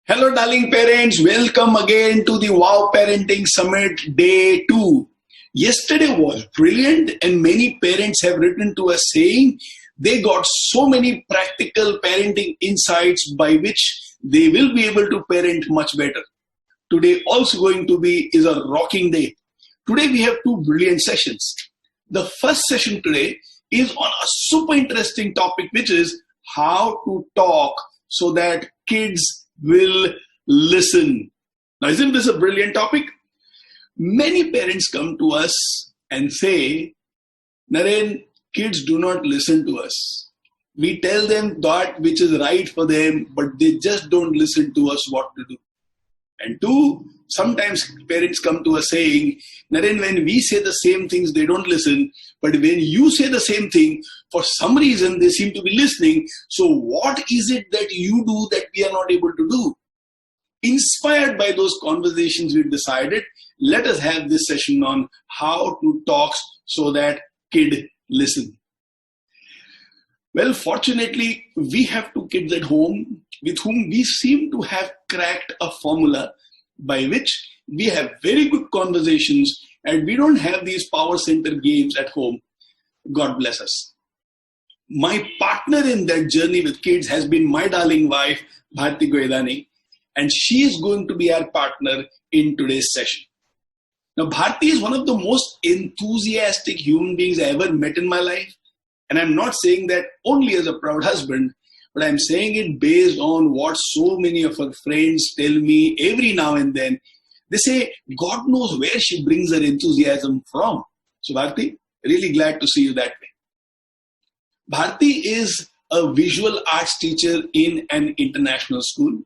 Hello, darling parents. Welcome again to the Wow Parenting Summit Day 2. Yesterday was brilliant, and many parents have written to us saying they got so many practical parenting insights by which they will be able to parent much better. Today also going to be is a rocking day. Today we have two brilliant sessions. The first session today is on a super interesting topic, which is how to talk so that kids will listen. Now, isn't this a brilliant topic? Many parents come to us and say, Naren, kids do not listen to us. We tell them that which is right for them, but they just don't listen to us what to do. And two, sometimes parents come to us saying, Naren, when we say the same things, they don't listen. But when you say the same thing, for some reason, they seem to be listening. So what is it that you do that we are not able to do? Inspired by those conversations, we decided, let us have this session on how to talk so that kid listen. Well, fortunately, we have two kids at home with whom we seem to have cracked a formula by which we have very good conversations and we don't have these power center games at home. God bless us. My partner in that journey with kids has been my darling wife, Bharti Goedani, and she is going to be our partner in today's session. Now, Bharti is one of the most enthusiastic human beings I ever met in my life. And I'm not saying that only as a proud husband, but I'm saying it based on what so many of her friends tell me every now and then. They say, God knows where she brings her enthusiasm from. So Bharti, really glad to see you that way. Bharti is a visual arts teacher in an international school.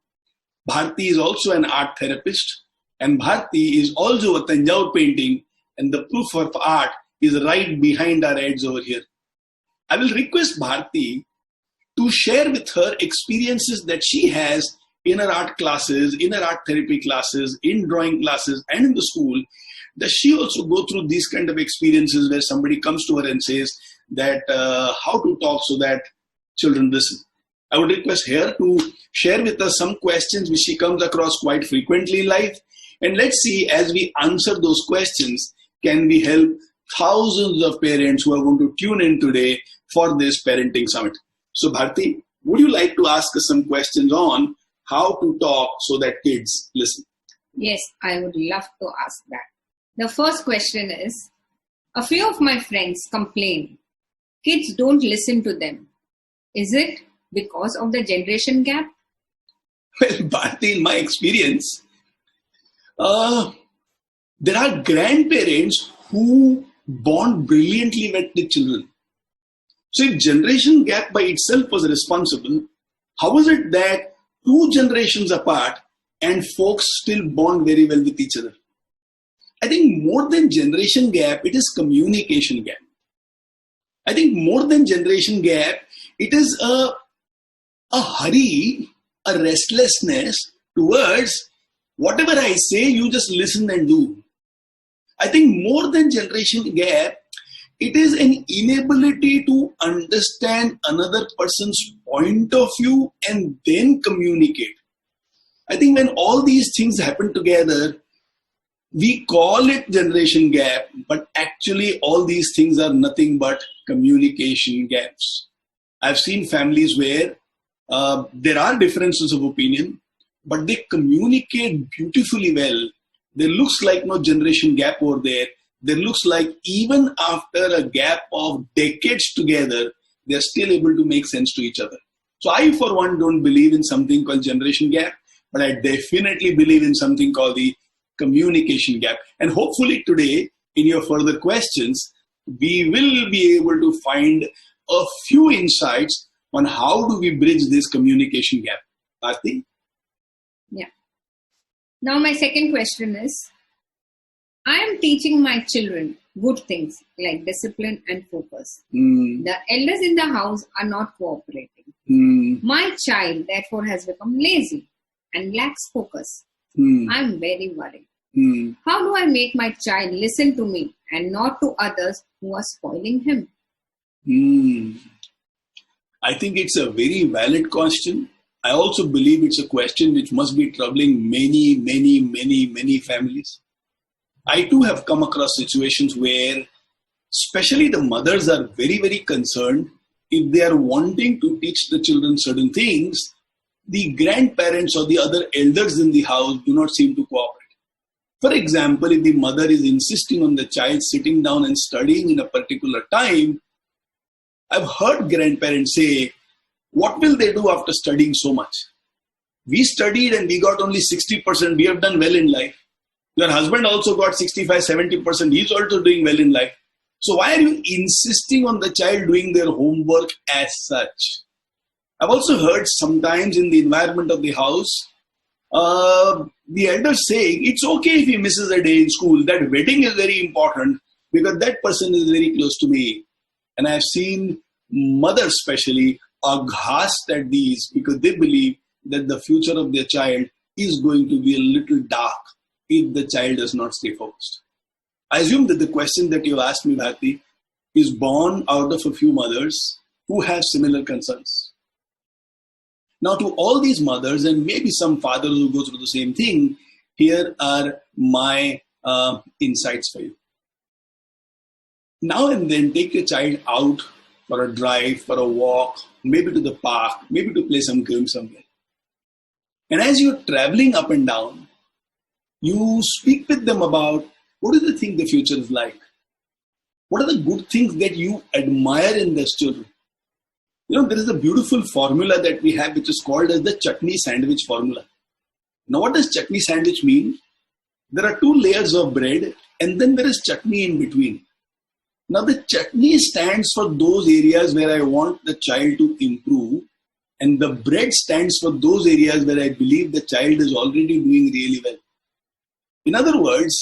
Bharti is also an art therapist. And Bharti is also a Tanjore painting. And the proof of art is right behind our heads over here. I will request Bharti to share with her experiences that she has in her art classes, in her art therapy classes, in drawing classes, and in the school. Does she also go through these kind of experiences where somebody comes to her and says that how to talk so that children listen? I would request her to share with us some questions which she comes across quite frequently in life. And let's see, as we answer those questions, can we help thousands of parents who are going to tune in today for this parenting summit. So Bharti, would you like to ask us some questions on how to talk so that kids listen? Yes, I would love to ask that. The first question is, a few of my friends complain kids don't listen to them. Is it because of the generation gap? Well, Bharti, in my experience, there are grandparents who bond brilliantly with the children. So if generation gap by itself was responsible, how is it that two generations apart and folks still bond very well with each other? I think more than generation gap, it is communication gap. I think more than generation gap, it is a hurry, a restlessness towards whatever I say, you just listen and do. I think more than generation gap, it is an inability to understand another person's point of view and then communicate. I think when all these things happen together, we call it generation gap, but actually all these things are nothing but communication gaps. I've seen families where there are differences of opinion, but they communicate beautifully well. There looks like no generation gap over there. There looks like even after a gap of decades together, they're still able to make sense to each other. So I, for one, don't believe in something called generation gap, but I definitely believe in something called the communication gap. And hopefully today, in your further questions, we will be able to find a few insights on how do we bridge this communication gap. Bharti? Yeah. Now my second question is, I am teaching my children good things like discipline and focus. The elders in the house are not cooperating. My child therefore has become lazy and lacks focus. I am very worried. How do I make my child listen to me and not to others who are spoiling him? I think it's a very valid question. I also believe it's a question which must be troubling many families. I too have come across situations where especially the mothers are very concerned if they are wanting to teach the children certain things. The grandparents or the other elders in the house do not seem to cooperate. For example, if the mother is insisting on the child sitting down and studying in a particular time, I've heard grandparents say, what will they do after studying so much? We studied and we got only 60%. We have done well in life. Your husband also got 65-70%. He's also doing well in life. So why are you insisting on the child doing their homework as such? I've also heard sometimes in the environment of the house, the elders saying, it's okay if he misses a day in school. That wedding is very important because that person is very close to me. And I've seen mothers especially aghast at these because they believe that the future of their child is going to be a little dark if the child does not stay focused. I assume that the question that you've asked me, Bharti, is born out of a few mothers who have similar concerns. Now, to all these mothers and maybe some fathers who go through the same thing, here are my insights for you. Now and then, take your child out for a drive, for a walk, maybe to the park, maybe to play some game somewhere. And as you're traveling up and down, you speak with them about what do they think the future is like? What are the good things that you admire in their children? You know, there is a beautiful formula that we have which is called as the chutney sandwich formula. Now, what does chutney sandwich mean? There are 2 layers of bread and then there is chutney in between. Now, the chutney stands for those areas where I want the child to improve, and the bread stands for those areas where I believe the child is already doing really well. In other words,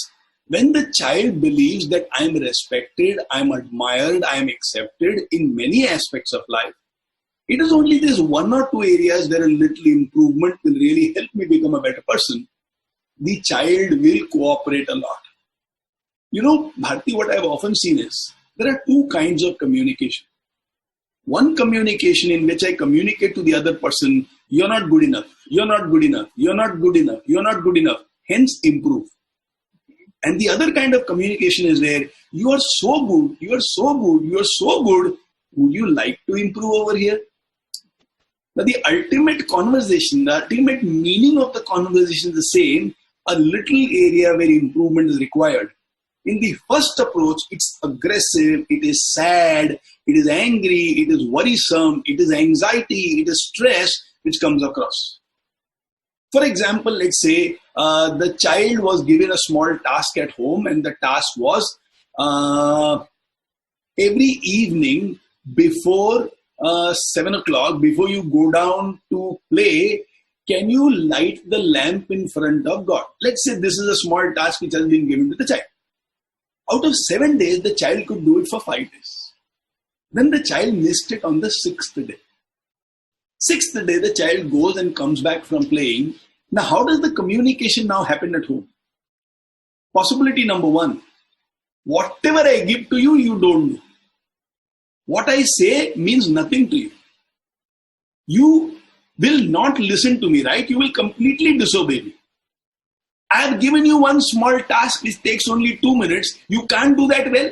when the child believes that I am respected, I am admired, I am accepted in many aspects of life, it is only this 1 or 2 areas where a little improvement will really help me become a better person. The child will cooperate a lot. You know, Bharti, what I've often seen is, there are 2 kinds of communication. One communication in which I communicate to the other person, you're not good enough, you're not good enough, you're not good enough, you're not good enough, hence improve. And the other kind of communication is where you are so good, you are so good, you are so good, would you like to improve over here? Now the ultimate conversation, the ultimate meaning of the conversation is the same, a little area where improvement is required. In the first approach, it's aggressive, it is sad, it is angry, it is worrisome, it is anxiety, it is stress which comes across. For example, let's say the child was given a small task at home and the task was every evening before 7 o'clock, before you go down to play, can you light the lamp in front of God? Let's say this is a small task which has been given to the child. Out of 7 days, the child could do it for 5 days. Then the child missed it on the 6th day. 6th day, the child goes and comes back from playing. Now, how does the communication now happen at home? Possibility number 1, whatever I give to you, you don't do. What I say means nothing to you. You will not listen to me, right? You will completely disobey me. I have given you one small task which takes only 2 minutes. You can't do that well.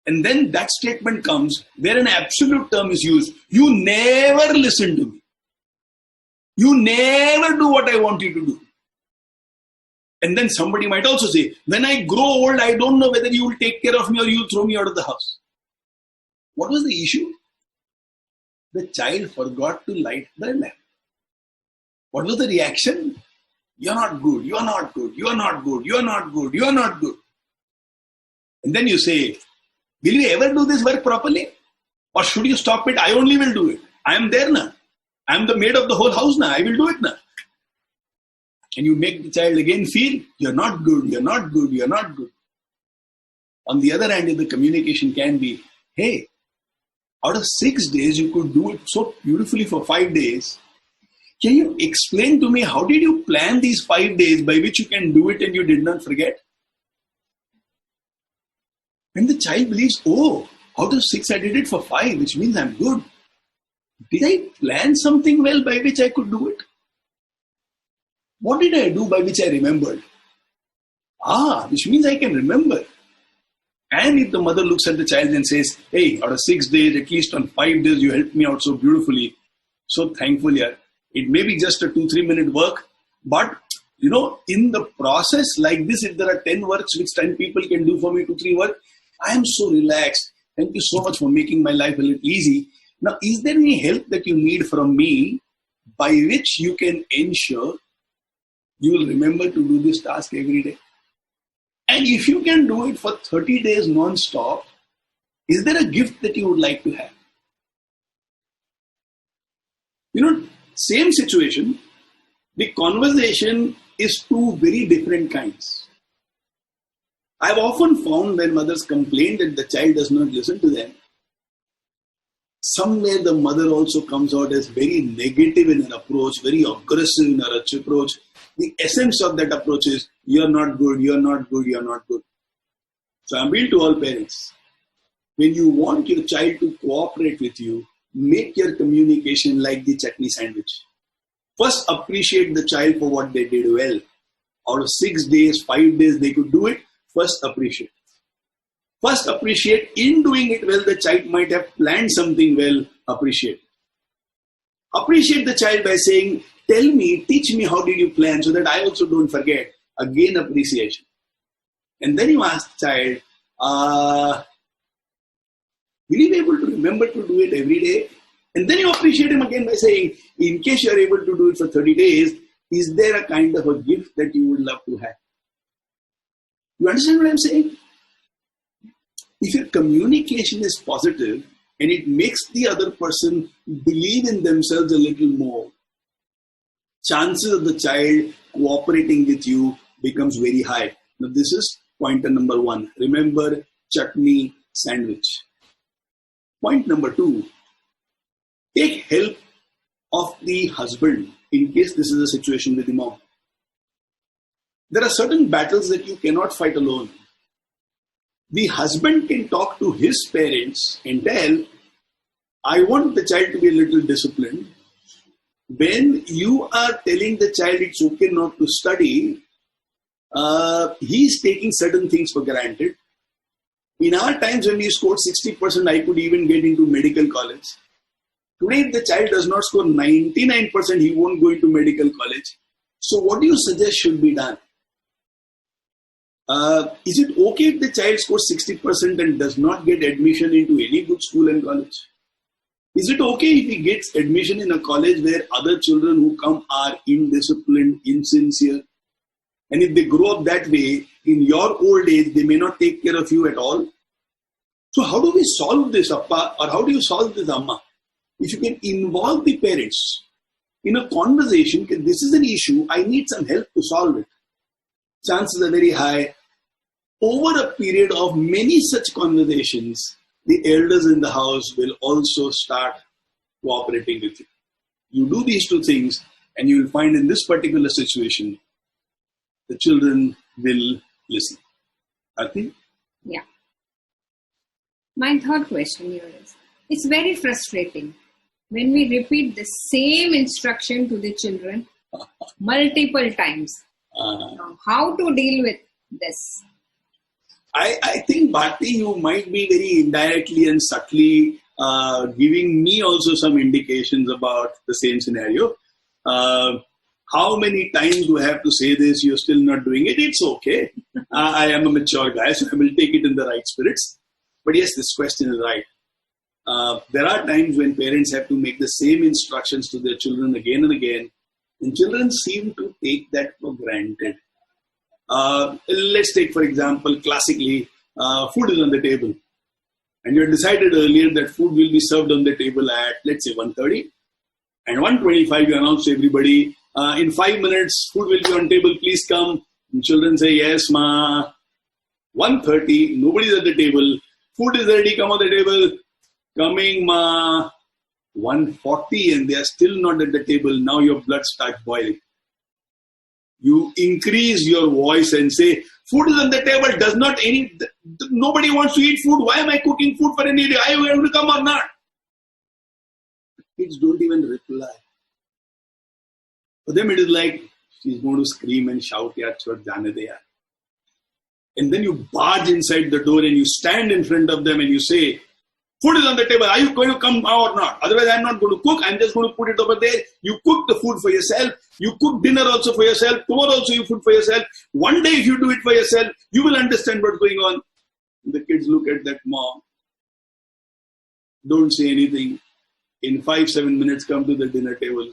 And then that statement comes where an absolute term is used. You never listen to me. You never do what I want you to do. And then somebody might also say, when I grow old, I don't know whether you will take care of me or you will throw me out of the house. What was the issue? The child forgot to light the lamp. What was the reaction? You're not good, you're not good, you're not good, you're not good, you're not good. And then you say, will you ever do this work properly? Or should you stop it? I only will do it. I am there now. I am the maid of the whole house now. I will do it now. And you make the child again feel, you're not good, you're not good, you're not good. On the other hand, if the communication can be, hey, out of 6 days, you could do it so beautifully for 5 days. Can you explain to me how did you plan these 5 days by which you can do it and you did not forget? When the child believes, oh, out of 6 I did it for 5, which means I'm good. Did I plan something well by which I could do it? What did I do by which I remembered? Which means I can remember. And if the mother looks at the child and says, hey, out of 6 days, at least on 5 days, you helped me out so beautifully. So thankful, yeah. It may be just a 2-3 minute work, but in the process like this, if there are 10 works which 10 people can do for me, 2-3 work, I am so relaxed. Thank you so much for making my life a little easy. Now, is there any help that you need from me by which you can ensure you will remember to do this task every day? And if you can do it for 30 days non-stop, is there a gift that you would like to have? Same situation, the conversation is two very different kinds. I've often found when mothers complain that the child does not listen to them, somewhere the mother also comes out as very negative in her approach, very aggressive in her approach. The essence of that approach is, you're not good, you're not good, you're not good. So I appeal to all parents. When you want your child to cooperate with you, make your communication like the chutney sandwich. First, appreciate the child for what they did well. Out of 6 days, 5 days, they could do it. First, appreciate. First, appreciate. In doing it well, the child might have planned something well. Appreciate. Appreciate the child by saying, tell me, teach me, how did you plan so that I also don't forget. Again, appreciation. And then you ask the child, will you be able to remember to do it every day? And then you appreciate him again by saying, in case you're able to do it for 30 days, is there a kind of a gift that you would love to have? You understand what I'm saying? If your communication is positive and it makes the other person believe in themselves a little more, chances of the child cooperating with you becomes very high. Now this is pointer number 1. Remember, chutney sandwich. Point number 2, take help of the husband in case this is a situation with the mom. There are certain battles that you cannot fight alone. The husband can talk to his parents and tell, I want the child to be a little disciplined. When you are telling the child it's okay not to study, he's taking certain things for granted. In our times when we scored 60%, I could even get into medical college. Today, if the child does not score 99%, he won't go into medical college. So what do you suggest should be done? Is it okay if the child scores 60% and does not get admission into any good school and college? Is it okay if he gets admission in a college where other children who come are indisciplined, insincere? And if they grow up that way, in your old age, they may not take care of you at all. So how do we solve this, Appa? Or how do you solve this, Amma? If you can involve the parents in a conversation, this is an issue, I need some help to solve it. Chances are very high. Over a period of many such conversations, the elders in the house will also start cooperating with you. You do these two things and you will find in this particular situation, the children will listen. Arti? Yeah. My third question here is, it's very frustrating when we repeat the same instruction to the children multiple times. Now, how to deal with this? I think, Bharti, you might be very indirectly and subtly giving me also some indications about the same scenario. How many times do I have to say this? You're still not doing it. It's okay. I am a mature guy, so I will take it in the right spirits. But yes, this question is right. There are times when parents have to make the same instructions to their children again and again, and children seem to take that for granted. Let's take, for example, classically, food is on the table. And you had decided earlier that food will be served on the table at, let's say, 1:30. And 1:25, you announce to everybody, in 5 minutes, food will be on table, please come. And children say, yes, ma. 1:30, nobody's at the table. Food is ready, come on the table. Coming, ma. 1:40, and they are still not at the table. Now your blood starts boiling. You increase your voice and say, food is on the table, nobody wants to eat food. Why am I cooking food for anybody? Are you going to come or not? Kids don't even reply. For them it is like, she's going to scream and shout, yaar, chhod jaane de yaar. And then you barge inside the door and you stand in front of them and you say, food is on the table. Are you going to come or not? Otherwise, I'm not going to cook. I'm just going to put it over there. You cook the food for yourself. You cook dinner also for yourself. Tomorrow also you food for yourself. One day if you do it for yourself, you will understand what's going on. The kids look at that mom. Don't say anything. In 5-7 minutes, come to the dinner table.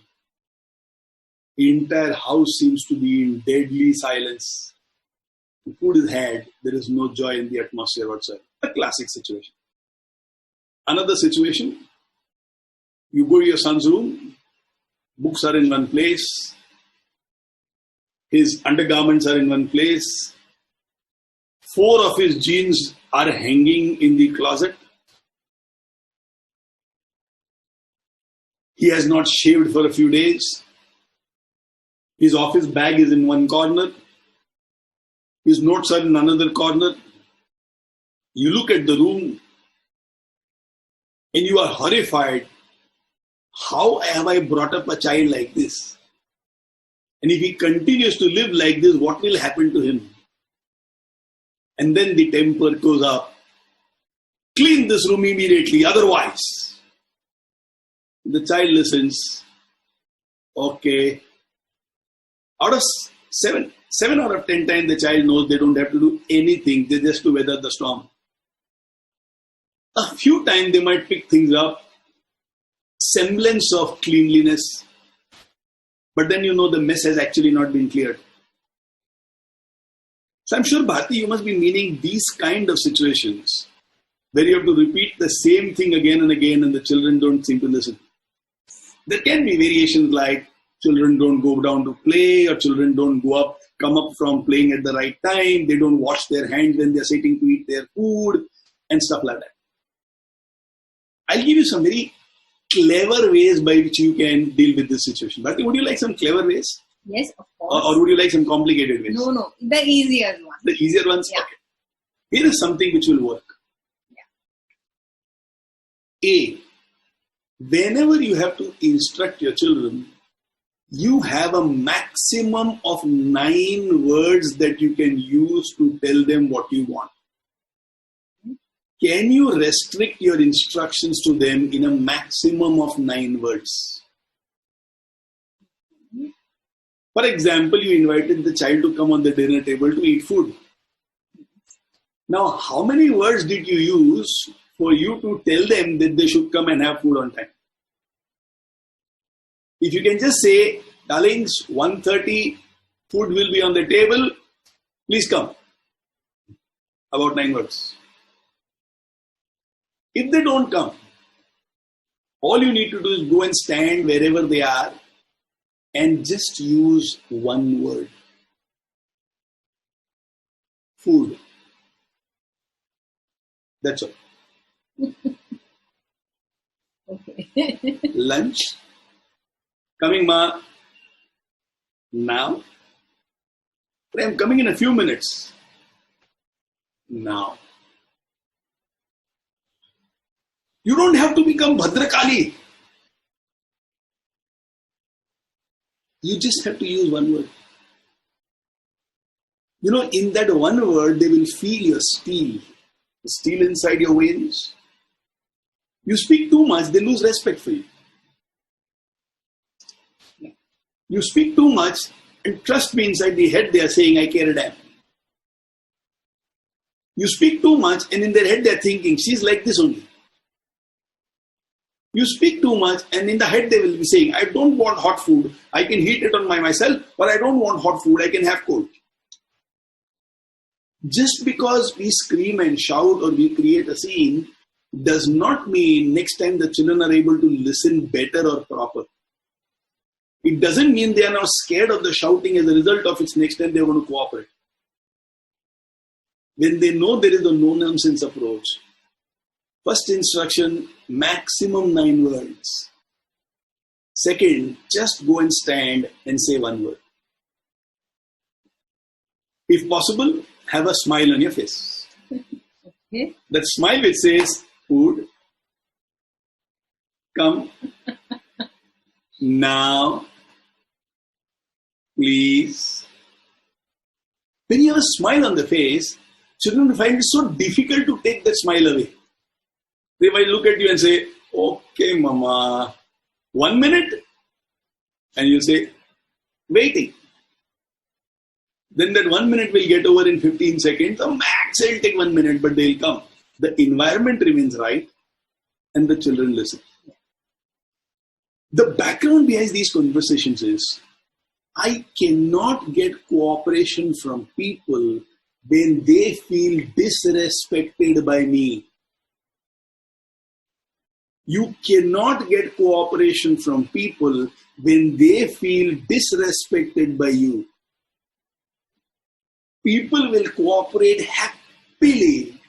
The entire house seems to be in deadly silence. The food is had. There is no joy in the atmosphere whatsoever. A classic situation. Another situation, you go to your son's room, books are in one place, his undergarments are in one place, 4 of his jeans are hanging in the closet. He has not shaved for a few days. His office bag is in one corner. His notes are in another corner. You look at the room and you are horrified. How have I brought up a child like this? And if he continues to live like this, what will happen to him? And then the temper goes up. Clean this room immediately, otherwise. The child listens. Okay. Out of 7 out of 10 times the child knows they don't have to do anything. They just to weather the storm. A few times they might pick things up. Semblance of cleanliness. But then you know the mess has actually not been cleared. So I'm sure, Bharti, you must be meaning these kind of situations where you have to repeat the same thing again and again and the children don't seem to listen. There can be variations like children don't go down to play or children don't come up from playing at the right time. They don't wash their hands when they're sitting to eat their food and stuff like that. I'll give you some very clever ways by which you can deal with this situation. Bharti, would you like some clever ways? Yes, of course. Or would you like some complicated ways? No, the easier one. The easier ones? Yeah. Okay. Here is something which will work. Yeah. A, whenever you have to instruct your children, you have a maximum of 9 words that you can use to tell them what you want. Can you restrict your instructions to them in a maximum of 9 words? For example, you invited the child to come on the dinner table to eat food. Now, how many words did you use for you to tell them that they should come and have food on time? If you can just say, darlings, 1:30, food will be on the table, please come. About 9 words. If they don't come, all you need to do is go and stand wherever they are and just use 1 word. Food. That's all. Okay. Lunch. Coming, ma. Now. But I'm coming in a few minutes. Now. You don't have to become Bhadrakali. You just have to use 1 word. You know, in that 1 word, they will feel your steel. The steel inside your veins. You speak too much, they lose respect for you. You speak too much, and trust me, inside the head they are saying, I care a damn. You speak too much, and in their head they are thinking, she's like this only. You speak too much, and in the head they will be saying, I don't want hot food, I can heat it on myself, but I don't want hot food, I can have cold. Just because we scream and shout or we create a scene does not mean next time the children are able to listen better or proper. It doesn't mean they are now scared of the shouting as a result of it next time they are going to cooperate. When they know there is a no-nonsense approach, first instruction, maximum 9 words. Second, just go and stand and say 1 word. If possible, have a smile on your face. Okay. That smile which says, food, come, Now, please. When you have a smile on the face, children find it so difficult to take that smile away. They might look at you and say, okay, mama, 1 minute. And you'll say, waiting. Then that 1 minute will get over in 15 seconds. Or max it'll take 1 minute, but they'll come. The environment remains right and the children listen. The background behind these conversations is, I cannot get cooperation from people when they feel disrespected by me. You cannot get cooperation from people when they feel disrespected by you. People will cooperate happily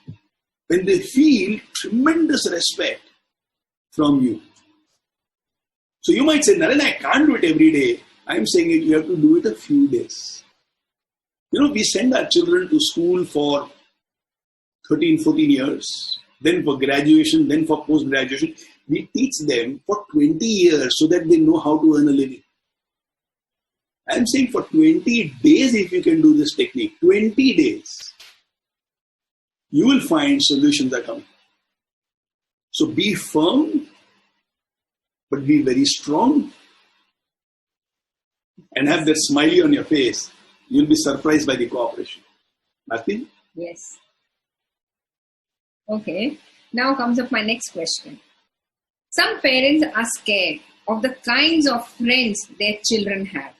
when they feel tremendous respect from you. So you might say, Naren, I can't do it every day. I'm saying it, you have to do it a few days. We send our children to school for 13, 14 years, then for graduation, then for post-graduation. We teach them for 20 years so that they know how to earn a living. I'm saying for 20 days, if you can do this technique, 20 days, you will find solutions are coming. So be firm, but be very strong and have that smiley on your face. You'll be surprised by the cooperation. Nothing? Yes. Okay. Now comes up my next question. Some parents are scared of the kinds of friends their children have.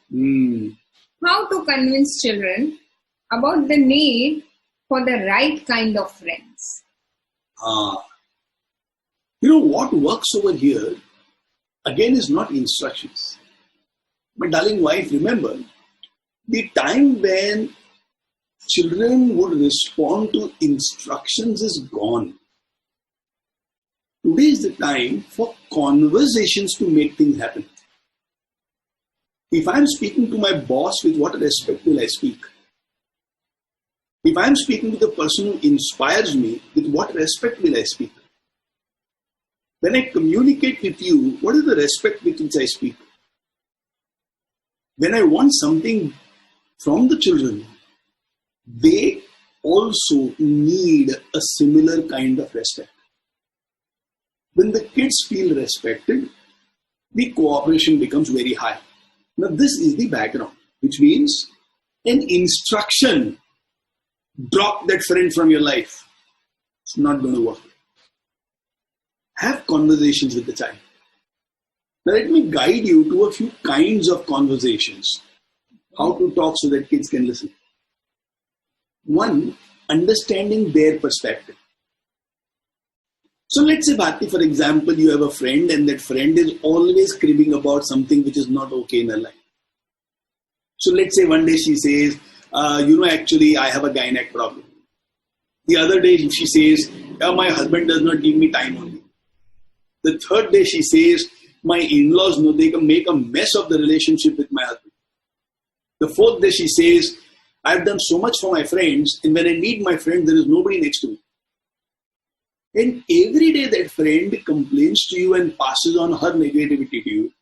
How to convince children about the need for the right kind of friends? What works over here, again, is not instructions. My darling wife, remember, the time when children would respond to instructions is gone. Today is the time for conversations to make things happen. If I'm speaking to my boss, with what respect will I speak? If I'm speaking to the person who inspires me, with what respect will I speak? When I communicate with you, what is the respect with which I speak? When I want something from the children, they also need a similar kind of respect. When the kids feel respected, the cooperation becomes very high. Now, this is the background, which means an instruction, drop that friend from your life. It's not going to work. Have conversations with the child. Now, let me guide you to a few kinds of conversations. How to talk so that kids can listen. One, understanding their perspective. So let's say, Bharti, for example, you have a friend and that friend is always cribbing about something which is not okay in her life. So let's say one day she says, actually I have a gynec problem. The other day she says, my husband does not give me time only. The third day she says, my in-laws they can make a mess of the relationship with my husband. The fourth day she says, I've done so much for my friends, and when I need my friend, there is nobody next to me. And every day that friend complains to you and passes on her negativity to you.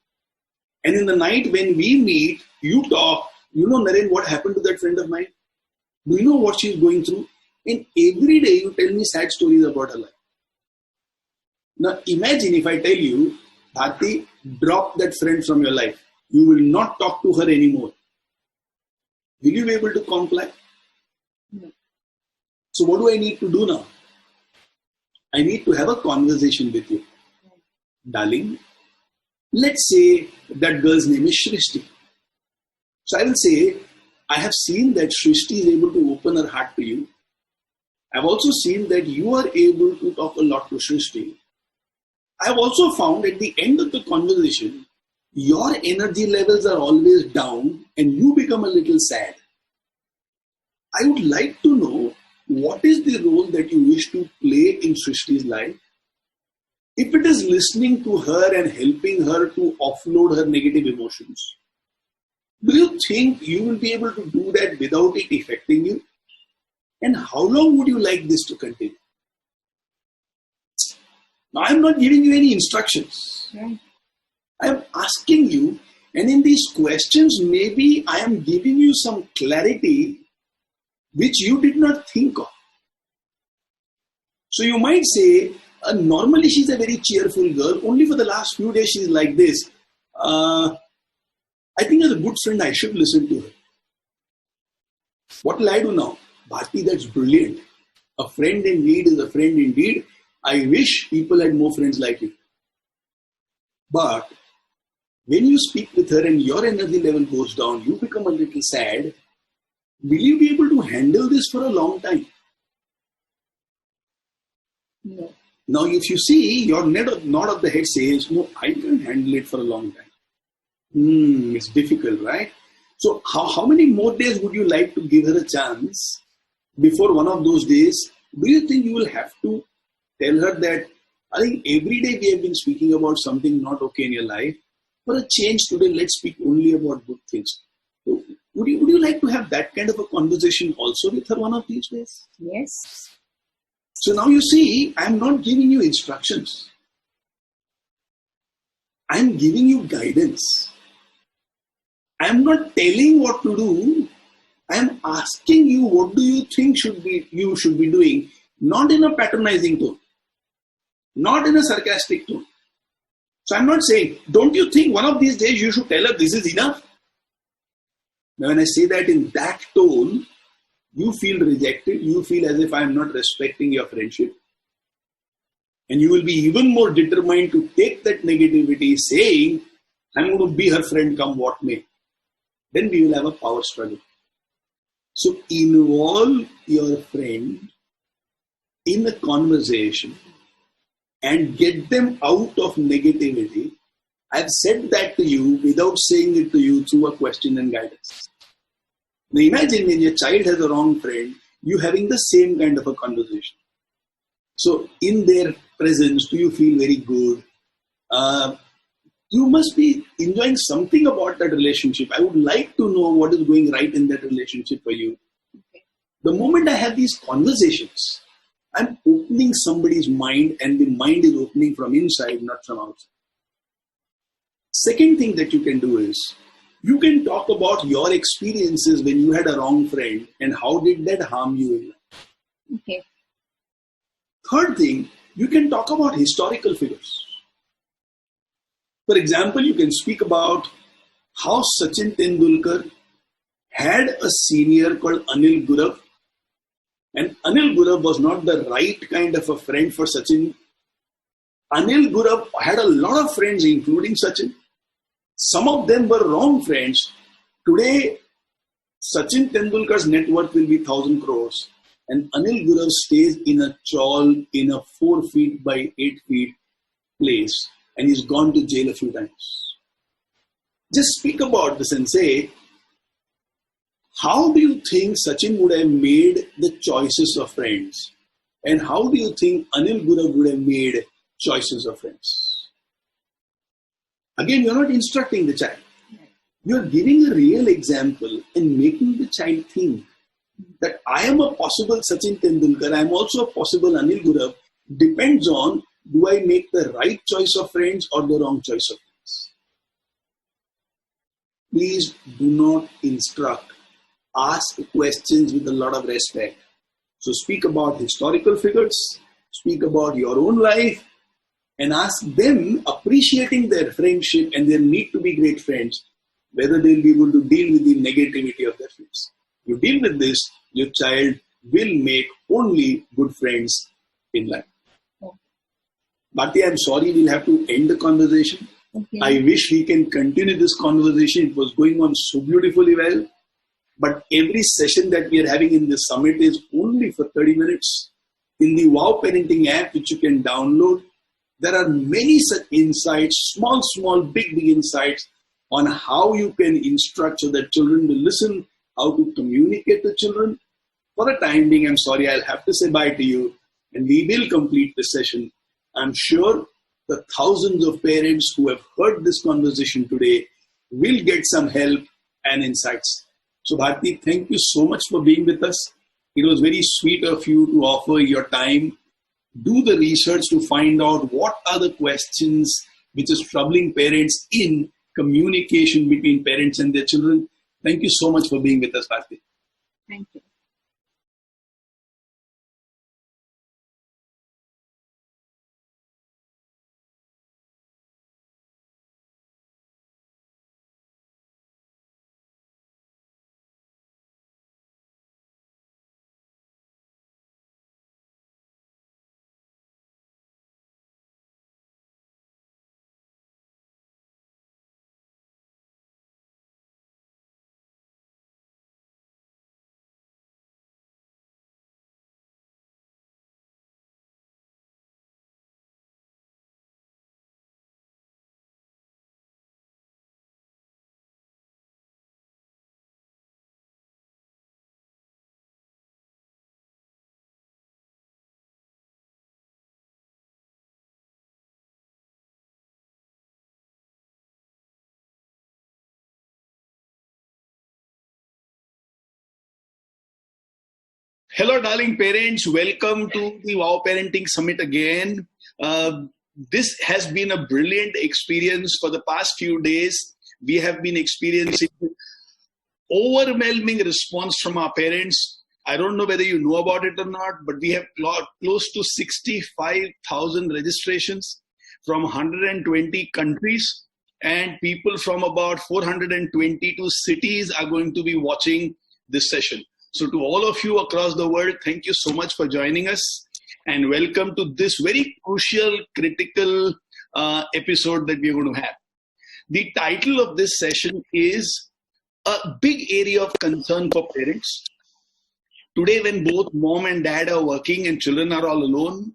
And in the night when we meet, you talk, Naren, what happened to that friend of mine? Do you know what she's going through? And every day you tell me sad stories about her life. Now imagine if I tell you, Bharti, drop that friend from your life. You will not talk to her anymore. Will you be able to comply? No. So what do I need to do now? I need to have a conversation with you. Darling, let's say that girl's name is Shrishti. So I will say, I have seen that Shrishti is able to open her heart to you. I've also seen that you are able to talk a lot to Shrishti. I've also found at the end of the conversation, your energy levels are always down and you become a little sad. I would like to know, what is the role that you wish to play in Shrishti's life? If it is listening to her and helping her to offload her negative emotions, do you think you will be able to do that without it affecting you? And how long would you like this to continue? Now, I'm not giving you any instructions. Right. I am asking you, and in these questions, maybe I am giving you some clarity which you did not think of. So you might say, normally she's a very cheerful girl. Only for the last few days she's like this. I think as a good friend, I should listen to her. What will I do now? Bharti, that's brilliant. A friend in need is a friend indeed. I wish people had more friends like you. But when you speak with her and your energy level goes down, you become a little sad. Will you be able to handle this for a long time? No. Now, if you see, your nod of the head says, no, I can't handle it for a long time. It's difficult, right? So how many more days would you like to give her a chance before one of those days? Do you think you will have to tell her that, I think every day we have been speaking about something not okay in your life. For a change today, let's speak only about good things. So, would you like to have that kind of a conversation also with her one of these days? Yes. So now you see, I'm not giving you instructions. I'm giving you guidance. I'm not telling what to do. I'm asking you, what do you think you should be doing? Not in a patronizing tone. Not in a sarcastic tone. So I'm not saying, don't you think one of these days you should tell her this is enough? Now when I say that in that tone, you feel rejected. You feel as if I'm not respecting your friendship. And you will be even more determined to take that negativity, saying, I'm going to be her friend come what may. Then we will have a power struggle. So involve your friend in a conversation and get them out of negativity. I've said that to you without saying it to you through a question and guidance. Now imagine when your child has a wrong friend, you having the same kind of a conversation. So in their presence, do you feel very good? You must be enjoying something about that relationship. I would like to know what is going right in that relationship for you. Okay. The moment I have these conversations, I'm opening somebody's mind, and the mind is opening from inside, not from outside. Second thing that you can do is, you can talk about your experiences when you had a wrong friend and how did that harm you in life. Okay. Third thing, you can talk about historical figures. For example, you can speak about how Sachin Tendulkar had a senior called Anil Gurav, and Anil Gurav was not the right kind of a friend for Sachin. Anil Gurav had a lot of friends, including Sachin. Some of them were wrong friends. Today, Sachin Tendulkar's net worth will be 1,000 crores, and Anil Gurav stays in a chawl in a 4 feet by 8 feet place, and he's gone to jail a few times. Just speak about this and say, how do you think Sachin would have made the choices of friends? And how do you think Anil Gurav would have made choices of friends? Again, you're not instructing the child. You're giving a real example and making the child think that I am a possible Sachin Tendulkar, I am also a possible Anil Gurav. Depends on, do I make the right choice of friends or the wrong choice of friends? Please do not instruct. Ask questions with a lot of respect. So speak about historical figures, speak about your own life, and ask them, appreciating their friendship and their need to be great friends, whether they'll be able to deal with the negativity of their friends. You deal with this, your child will make only good friends in life. Okay. Bharti, I'm sorry, we'll have to end the conversation. Okay. I wish we can continue this conversation. It was going on so beautifully well. But every session that we are having in this summit is only for 30 minutes. In the Wow Parenting app, which you can download, there are many such insights, small, big insights on how you can instruct so that children will listen, how to communicate to children. For the time being, I'm sorry, I'll have to say bye to you, and we will complete this session. I'm sure the thousands of parents who have heard this conversation today will get some help and insights. So Bharti, thank you so much for being with us. It was very sweet of you to offer your time. Do the research to find out what are the questions which is troubling parents in communication between parents and their children. Thank you so much for being with us, Bharti. Thank you. Hello, darling parents. Welcome to the Wow Parenting Summit again. This has been a brilliant experience for the past few days. We have been experiencing overwhelming response from our parents. I don't know whether you know about it or not, but we have close to 65,000 registrations from 120 countries, and people from about 422 cities are going to be watching this session. So to all of you across the world, thank you so much for joining us, and welcome to this very crucial, critical episode that we're going to have. The title of this session is a big area of concern for parents. Today, when both mom and dad are working and children are all alone,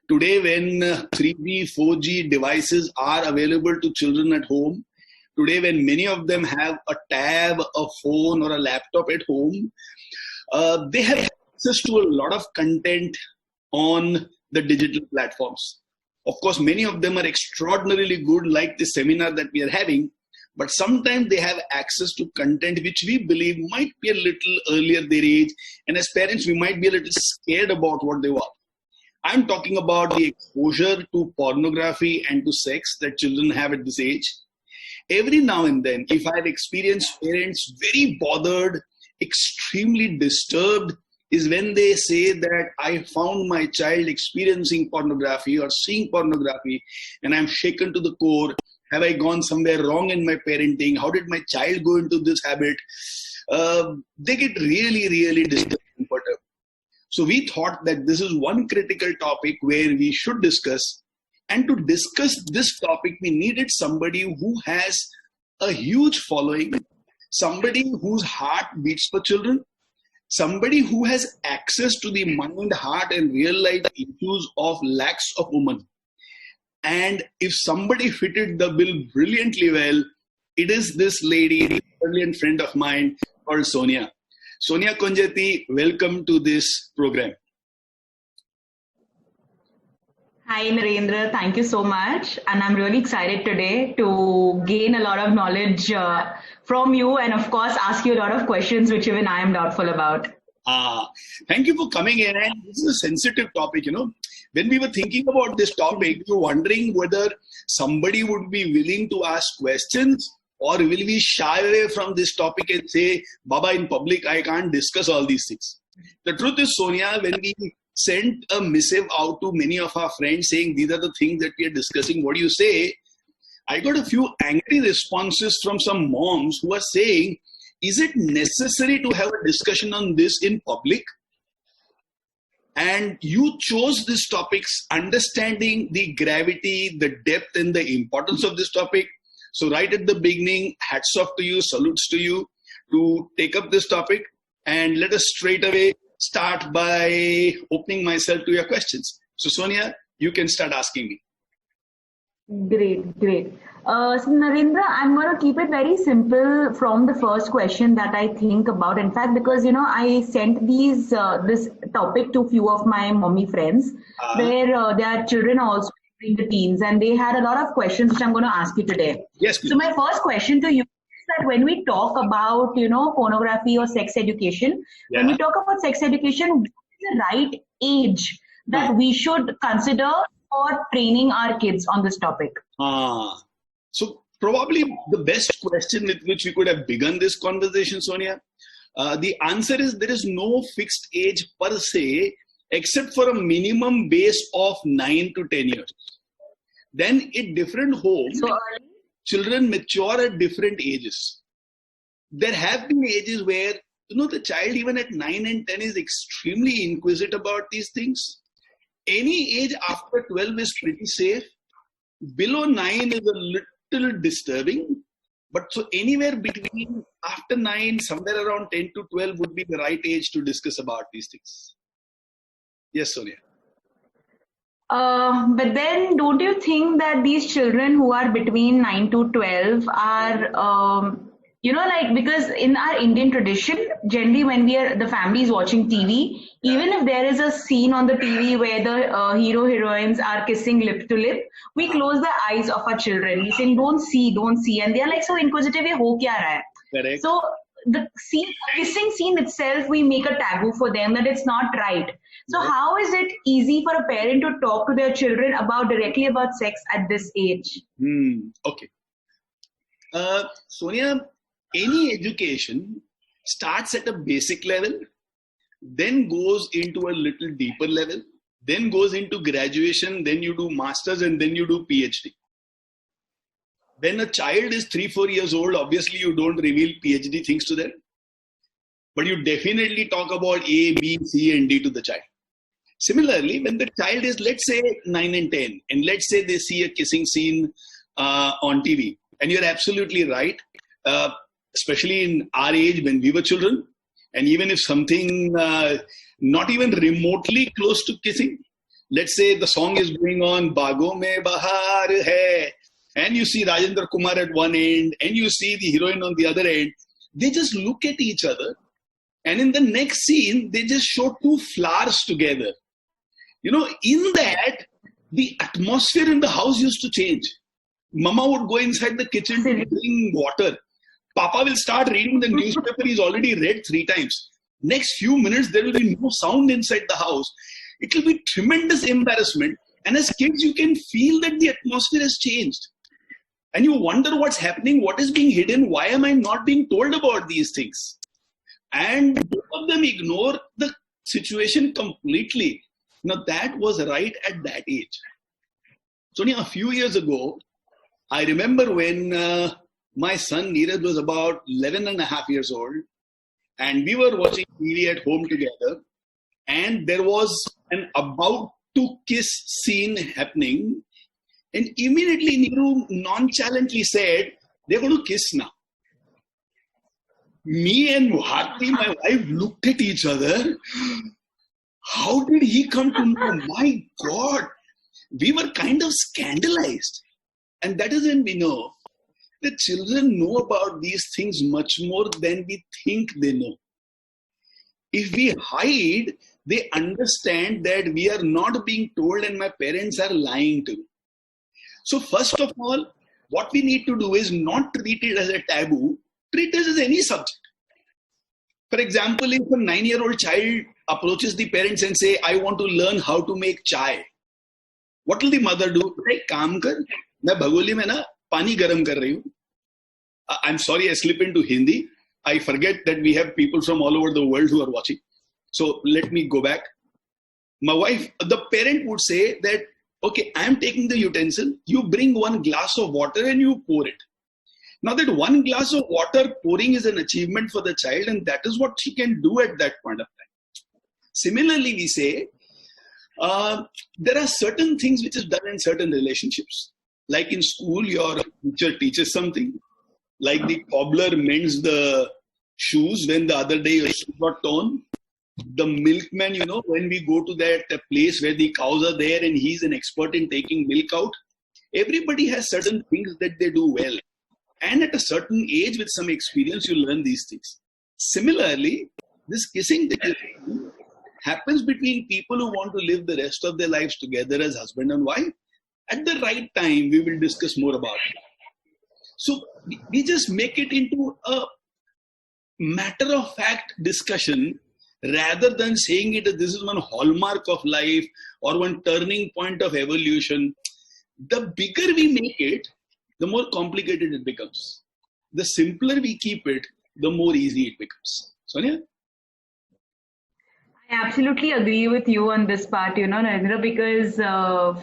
today when 3G, 4G devices are available to children at home, today when many of them have a tab, a phone or a laptop at home, they have access to a lot of content on the digital platforms. Of course, many of them are extraordinarily good, like the seminar that we are having, but sometimes they have access to content which we believe might be a little earlier their age, and as parents, we might be a little scared about what they watch. I'm talking about the exposure to pornography and to sex that children have at this age. Every now and then, if I've experienced parents very bothered, extremely disturbed, is when they say that I found my child experiencing pornography or seeing pornography and I'm shaken to the core. Have I gone somewhere wrong in my parenting? How did my child go into this habit? They get really, really disturbed and perturbed. So we thought that this is one critical topic where we should discuss. And to discuss this topic, we needed somebody who has a huge following, somebody whose heart beats for children, somebody who has access to the mind, heart, and real life issues of lakhs of women. And if somebody fitted the bill brilliantly well, it is this lady, a brilliant friend of mine called Sonia. Sonia Konjati, welcome to this program. Hi Narendra, thank you so much, and I'm really excited today to gain a lot of knowledge from you, and of course ask you a lot of questions which even I am doubtful about. Thank you for coming in, and this is a sensitive topic. When we were thinking about this topic, we were wondering whether somebody would be willing to ask questions, or will we shy away from this topic and say, Baba, in public I can't discuss all these things. The truth is, Sonia, when we sent a missive out to many of our friends saying these are the things that we are discussing, what do you say? I got a few angry responses from some moms who are saying, is it necessary to have a discussion on this in public? And you chose this topics, understanding the gravity, the depth and the importance of this topic. So right at the beginning, hats off to you, salutes to you to take up this topic, and let us straight away start by opening myself to your questions. So Sonia, you can start asking me. Great. So Narendra, I'm going to keep it very simple from the first question that I think about. In fact, because I sent this topic to a few of my mommy friends, where their children are also in the teens, and they had a lot of questions which I'm going to ask you today. Yes, please. So my first question to you is that when we talk about pornography or sex education, when we talk about sex education, what is the right age that we should consider for training our kids on this topic? So probably the best question with which we could have begun this conversation, Sonia. The answer is there is no fixed age per se, except for a minimum base of 9 to 10 years. Then in different homes, children mature at different ages. There have been ages where, the child even at 9 and 10 is extremely inquisitive about these things. Any age after 12 is pretty safe. Below 9 is a little disturbing. But so anywhere between after 9, somewhere around 10 to 12 would be the right age to discuss about these things. Yes, Sonia. But then don't you think that these children who are between 9 to 12 are, because in our Indian tradition, generally when the family is watching TV, even if there is a scene on the TV where the hero-heroines are kissing lip to lip, we close the eyes of our children. We say, don't see. And they are like so inquisitive, ye ho kya raha hai? Correct. So the kissing scene itself, we make a taboo for them that it's not right. So how is it easy for a parent to talk to their children directly about sex at this age? Okay. Sonia, any education starts at a basic level, then goes into a little deeper level, then goes into graduation, then you do masters, and then you do PhD. When a child is 3-4 years old, obviously you don't reveal PhD things to them, but you definitely talk about A, B, C, and D to the child. Similarly, when the child is, let's say, 9 and 10, and let's say they see a kissing scene on TV, and you're absolutely right, especially in our age when we were children, and even if something not even remotely close to kissing, let's say the song is going on, Bago mein bahar hai, and you see Rajendra Kumar at one end, and you see the heroine on the other end, they just look at each other, and in the next scene, they just show two flowers together. In that, the atmosphere in the house used to change. Mama would go inside the kitchen to bring water. Papa will start reading the newspaper he's already read 3 times. Next few minutes, there will be no sound inside the house. It will be tremendous embarrassment. And as kids, you can feel that the atmosphere has changed. And you wonder what's happening, what is being hidden, why am I not being told about these things? And both of them ignore the situation completely. Now, that was right at that age. So, a few years ago, I remember when my son Neeraj was about 11 and a half years old, and we were watching TV at home together, and there was an about to kiss scene happening, and immediately Neeru nonchalantly said, they're going to kiss now. Me and Bharti, my wife, looked at each other. How did he come to know? My God, we were kind of scandalized. And that is when we know that children know about these things much more than we think they know. If we hide, they understand that we are not being told and my parents are lying to me. So first of all, what we need to do is not treat it as a taboo, treat it as any subject. For example, if a 9-year-old child approaches the parents and say, I want to learn how to make chai, what will the mother do? Hey, kaam kar, main bhagoli mein na pani garam kar rahi hu. I'm sorry, I slip into Hindi. I forget that we have people from all over the world who are watching. So let me go back. My wife, the parent would say that, okay, I am taking the utensil. You bring 1 glass of water and you pour it. Now that 1 glass of water pouring is an achievement for the child, and that is what she can do at that point of time. Similarly, we say, there are certain things which is done in certain relationships. Like in school, your teacher teaches something. Like the cobbler mends the shoes when the other day your shoes got torn. The milkman, when we go to that place where the cows are there and he's an expert in taking milk out, everybody has certain things that they do well. And at a certain age with some experience, you learn these things. Similarly, this kissing that you do happens between people who want to live the rest of their lives together as husband and wife. At the right time, we will discuss more about it. So we just make it into a matter of fact discussion rather than saying it as this is one hallmark of life or one turning point of evolution. The bigger we make it, the more complicated it becomes. The simpler we keep it, the more easy it becomes. Sonia? I absolutely agree with you on this part, Narendra, because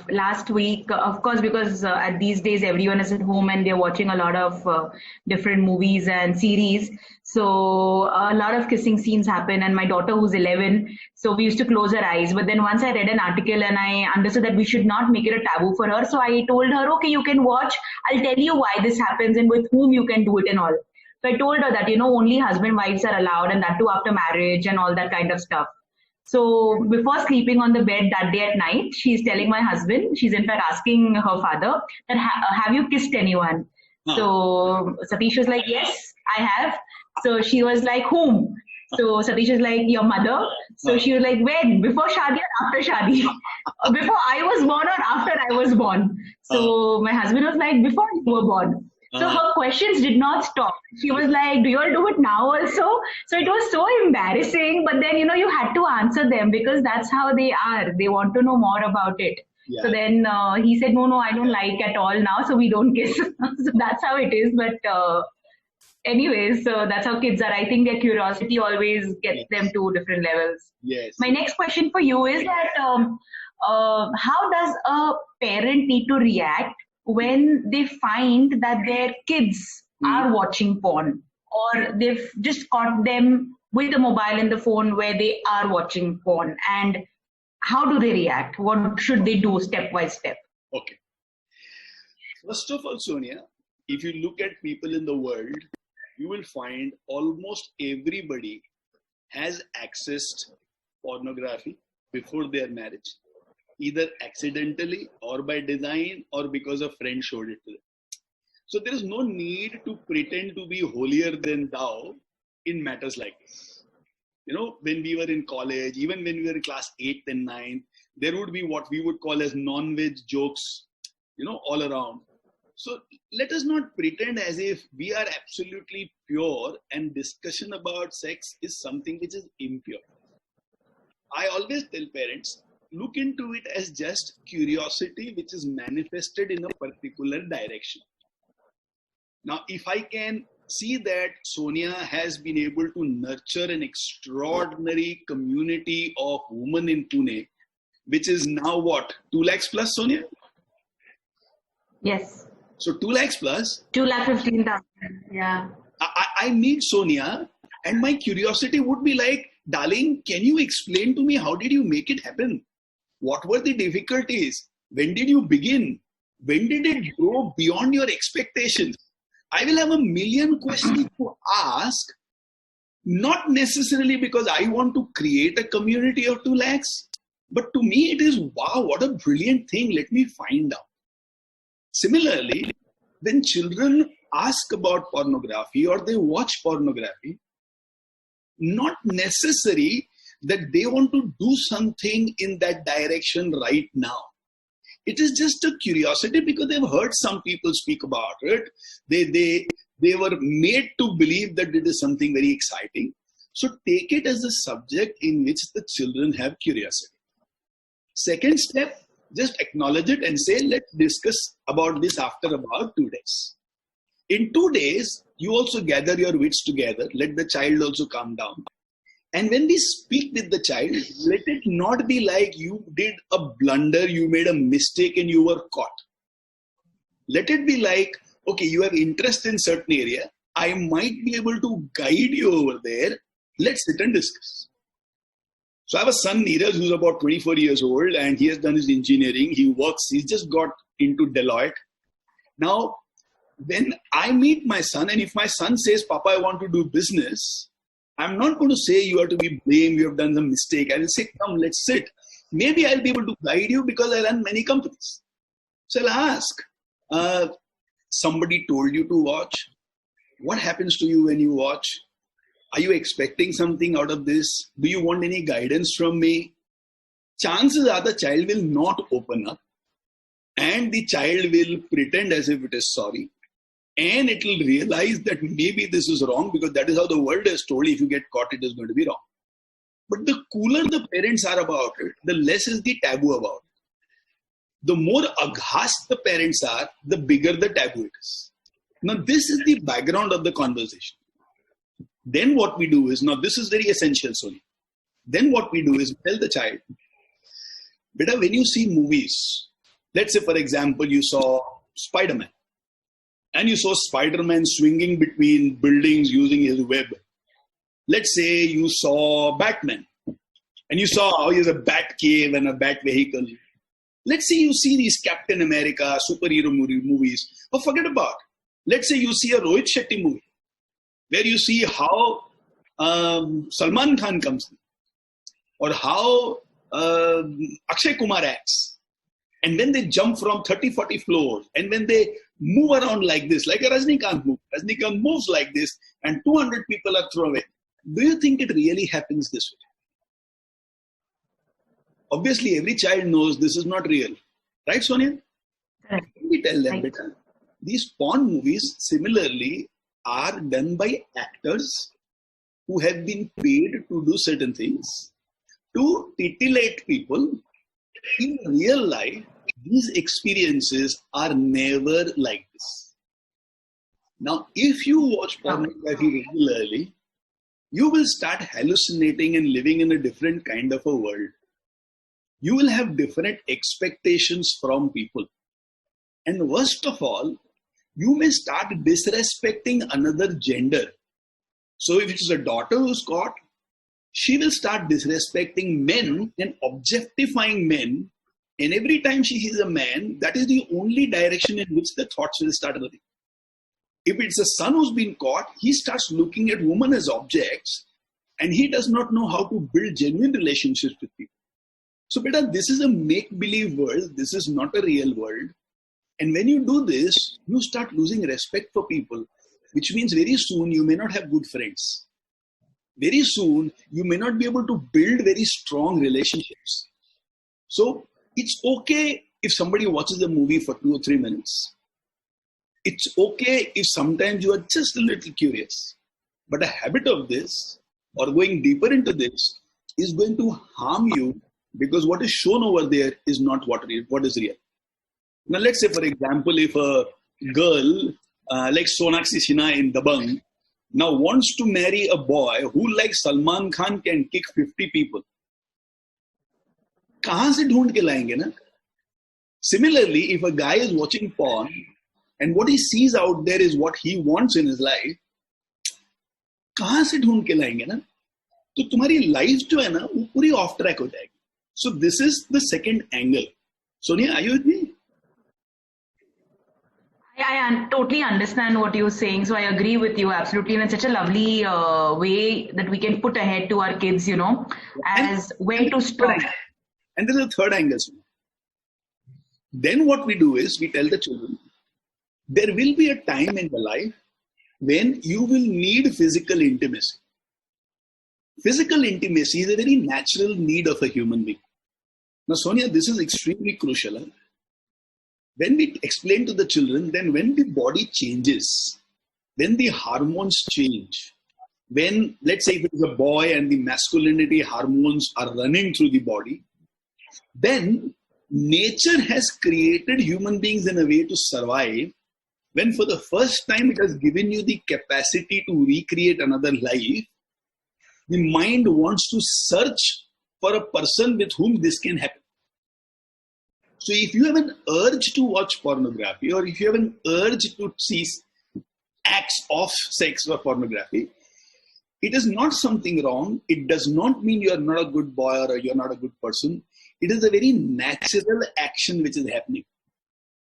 last week, of course, because at these days everyone is at home and they're watching a lot of different movies and series. So a lot of kissing scenes happen, and my daughter who's 11, so we used to close her eyes. But then once I read an article and I understood that we should not make it a taboo for her, so I told her, okay, you can watch. I'll tell you why this happens and with whom you can do it and all. So I told her that, only husband wives are allowed, and that too after marriage and all that kind of stuff. So before sleeping on the bed that day at night, she's telling my husband, she's in fact asking her father that have you kissed anyone? So Satish was like, yes, I have. So she was like, whom? So Satish was like, your mother. So she was like, when? Before Shadi or after Shadi? Before I was born or after I was born? So my husband was like, before you were born. So her questions did not stop. She was like, do you all do it now also? So it was so embarrassing. But then, you had to answer them because that's how they are. They want to know more about it. Yeah. So then he said, no, I don't like at all now. So we don't kiss. So that's how it is. But anyways, so that's how kids are. I think their curiosity always gets them to different levels. Yes. My next question for you is that how does a parent need to react when they find that their kids are watching porn, or they've just caught them with the mobile and the phone where they are watching porn, and how do they react? What should they do step by step? Okay. First of all, Sonia, if you look at people in the world, you will find almost everybody has accessed pornography before their marriage, either accidentally or by design or because a friend showed it to them. So there is no need to pretend to be holier than thou in matters like this. When we were in college, even when we were in class 8th and 9th, there would be what we would call as non-veg jokes, all around. So let us not pretend as if we are absolutely pure and discussion about sex is something which is impure. I always tell parents, look into it as just curiosity which is manifested in a particular direction. Now, if I can see that Sonia has been able to nurture an extraordinary community of women in Pune, which is now what, 2 lakhs plus, Sonia? Yes. So 2 lakhs plus? 2,15,000, yeah. I meet Sonia and my curiosity would be like, darling, can you explain to me how did you make it happen? What were the difficulties? When did you begin? When did it grow beyond your expectations? I will have a million questions to ask, not necessarily because I want to create a community of 2 lakhs, but to me it is, wow, what a brilliant thing. Let me find out. Similarly, when children ask about pornography or they watch pornography, not necessary that they want to do something in that direction right now. It is just a curiosity because they've heard some people speak about it. They were made to believe that it is something very exciting. So take it as a subject in which the children have curiosity. Second step, just acknowledge it and say, let's discuss about this after about 2 days. In 2 days, you also gather your wits together. Let the child also calm down. And when we speak with the child, let it not be like you did a blunder, you made a mistake and you were caught. Let it be like, okay, you have interest in certain area. I might be able to guide you over there. Let's sit and discuss. So I have a son, Neeraj, who's about 24 years old and he has done his engineering. He works, he's just got into Deloitte. Now, when I meet my son and if my son says, Papa, I want to do business, I'm not going to say you are to be blamed, you have done some mistake. I will say, come, let's sit. Maybe I'll be able to guide you because I run many companies. So I'll ask, somebody told you to watch. What happens to you when you watch? Are you expecting something out of this? Do you want any guidance from me? Chances are the child will not open up and the child will pretend as if it is sorry. And it will realize that maybe this is wrong because that is how the world is told. If you get caught, it is going to be wrong. But the cooler the parents are about it, the less is the taboo about it. The more aghast the parents are, the bigger the taboo it is. Now, this is the background of the conversation. Then what we do is, now this is very essential, Sony. Then what we do is tell the child, beta, when you see movies, let's say for example, you saw Spider-Man and you saw Spider-Man swinging between buildings using his web. Let's say you saw Batman and you saw how he has a bat cave and a bat vehicle. Let's say you see these Captain America superhero movies, but forget about it. Let's say you see a Rohit Shetty movie where you see how Salman Khan comes in or how Akshay Kumar acts. And when they jump from 30, 40 floors and when they move around like this, like a Rajnikant move, Rajnikant moves like this and 200 people are thrown away. Do you think it really happens this way? Obviously, every child knows this is not real. Right, Sonia? Correct. We tell them, Right. beta, these porn movies similarly are done by actors who have been paid to do certain things to titillate people. In real life, these experiences are never like this. Now, if you watch pornography regularly, you will start hallucinating and living in a different kind of a world. You will have different expectations from people. And worst of all, you may start disrespecting another gender. So if it's a daughter who's caught, she will start disrespecting men and objectifying men. And every time she sees a man, that is the only direction in which the thoughts will start running. If it's a son who's been caught, he starts looking at women as objects and he does not know how to build genuine relationships with people. So, beta, this is a make-believe world. This is not a real world. And when you do this, you start losing respect for people, which means very soon you may not have good friends. Very soon, you may not be able to build very strong relationships. So, it's okay if somebody watches a movie for 2 or 3 minutes. It's okay if sometimes you are just a little curious. But a habit of this, or going deeper into this, is going to harm you because what is shown over there is not what is real. Now, let's say, for example, if a girl like Sonakshi Sinha in Dabang now wants to marry a boy who, like Salman Khan, can kick 50 people. कहाँ से ढूंढ के लाएंगे ना? Similarly, if a guy is watching porn and what he sees out there is what he wants in his life, कहाँ से ढूंढ के लाएंगे ना? तो तुम्हारी life जो है ना वो पूरी off track हो जाएगी. So this is the second angle. Sonia, are you with me? I totally understand what you're saying. So I agree with you absolutely. And it's such a lovely way that we can put ahead to our kids, as where to stop. And there's a third angle. Then what we do is we tell the children, there will be a time in your life when you will need physical intimacy. Physical intimacy is a very natural need of a human being. Now, Sonia, this is extremely crucial. Huh? When we explain to the children, then when the body changes, when the hormones change, when, let's say, if it is a boy and the masculinity hormones are running through the body, then nature has created human beings in a way to survive, when for the first time it has given you the capacity to recreate another life. The mind wants to search for a person with whom this can happen. So if you have an urge to watch pornography, or if you have an urge to see acts of sex or pornography, it is not something wrong. It does not mean you are not a good boy or you are not a good person. It is a very natural action which is happening.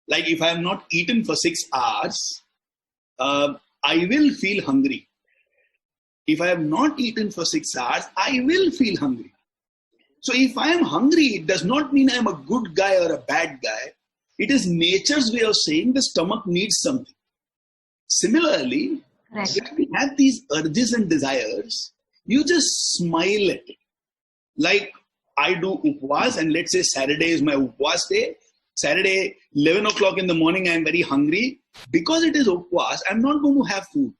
Like if I have not eaten for 6 hours, I will feel hungry. If I have not eaten for 6 hours, I will feel hungry. So if I am hungry, it does not mean I am a good guy or a bad guy. It is nature's way of saying the stomach needs something. Similarly, when we have these urges and desires, you just smile at it. Like I do upvas, and let's say Saturday is my upvas day. Saturday, 11 o'clock in the morning, I am very hungry. Because it is upvas, I am not going to have food.